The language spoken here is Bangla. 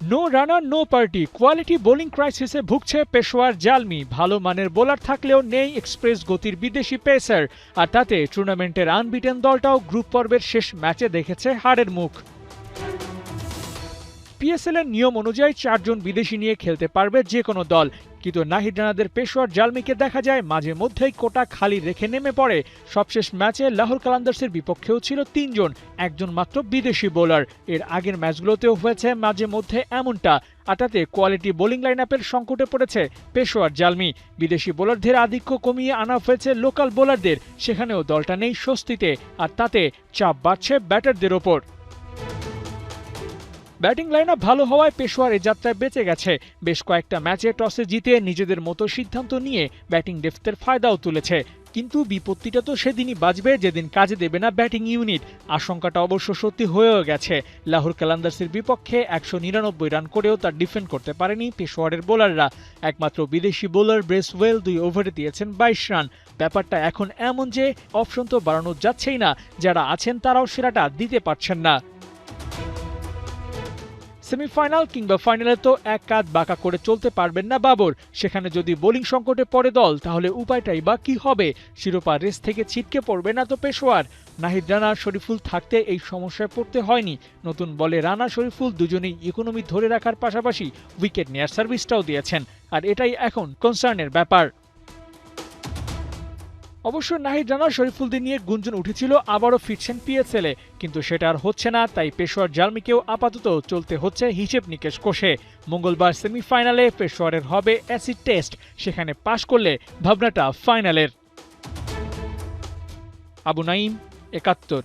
নো রানার নো পার্টি, কোয়ালিটি বোলিং ক্রাইসিসে ভুগছে পেশোয়ার জালমি। ভালো মানের বোলার থাকলেও নেই এক্সপ্রেস গতির বিদেশি পেসার, আর তাতে টুর্নামেন্টের আনবিটেন দলটাও গ্রুপ পর্বের শেষ ম্যাচে দেখেছে হারের মুখ। পিএসএল এর নিয়ম অনুযায়ী 4 জন বিদেশি নিয়ে খেলতে পারবে যে কোনো দল, কিন্তু নাহিদ রানাদের পেশোয়ার জালমিকে দেখা যায় মাঝে মধ্যেই কোটা খালি রেখে নেমে পড়ে। সবশেষ ম্যাচে লাহোর কালান্দার্সের বিপক্ষেও ছিল 3 জন, একজন মাত্র বিদেশি বোলার। এর আগের ম্যাচগুলোতেও হয়েছে মাঝে মধ্যে এমনটা, আর তাতে কোয়ালিটি বোলিং লাইন আপের সংকটে পড়েছে পেশোয়ার জালমি। বিদেশি বোলারদের আধিক্য কমিয়ে আনা হয়েছে লোকাল বোলারদের, সেখানেও দলটা নেই স্বস্তিতে, আর তাতে চাপ বাড়ছে ব্যাটারদের ওপর। ব্যাটিং লাইন আপ ভালো হওয়ায় পেশোয়ার এ যাত্রায় বেঁচে গেছে। বেশ কয়েকটা ম্যাচে টসে জিতে নিজেদের মতো সিদ্ধান্ত নিয়ে ব্যাটিং ডেপথের ফায়দাও তুলেছে, কিন্তু বিপত্তিটা তো সেদিনই বাজবে যেদিন কাজে দেবে না ব্যাটিং ইউনিট। আশঙ্কাটা অবশ্য সত্যি হয়েও গেছে। লাহোর কালান্দার্সের বিপক্ষে 199 রান করেও তার ডিফেন্ড করতে পারেনি পেশোয়ারের বোলাররা। একমাত্র বিদেশি বোলার ব্রেসওয়েল 2 ওভারে দিয়েছেন 22 রান। ব্যাপারটা এখন এমন যে অপশন তো বাড়ানো যাচ্ছেই না, যারা আছেন তারাও সেরাটা দিতে পারছেন না। সেমিফাইনাল কিংবা ফাইনালে তো এক কাঁধ বাঁকা করে চলতে পারবেন না বাবর। সেখানে যদি বোলিং সংকটে পড়ে দল, তাহলে উপায়টাই বা কি হবে? শিরোপা রেস থেকে ছিটকে পড়বে না তো পেশোয়ার? নাহিদ রানা শরীফুল থাকতে এই সমস্যায় পড়তে হয়নি। নতুন বলে রানা শরীফুল দুজনেই ইকোনমি ধরে রাখার পাশাপাশি উইকেট নেয়ার সার্ভিসটাও দিয়েছেন, আর এটাই এখন কনসার্নের ব্যাপার। অবশ্য নাহিদ রানা শরীফুলদের নিয়ে গুঞ্জন উঠেছিল আবারও ফিরছেন পিএসএলে, কিন্তু সেটা আর হচ্ছে না। তাই পেশোয়ার জালমিকেও আপাতত চলতে হচ্ছে হিসেব নিকেশ কষে। মঙ্গলবার সেমিফাইনালে পেশোয়ারের হবে অ্যাসিড টেস্ট, সেখানে পাশ করলে ভাবনাটা ফাইনালের। আবু নাইম, ৭১।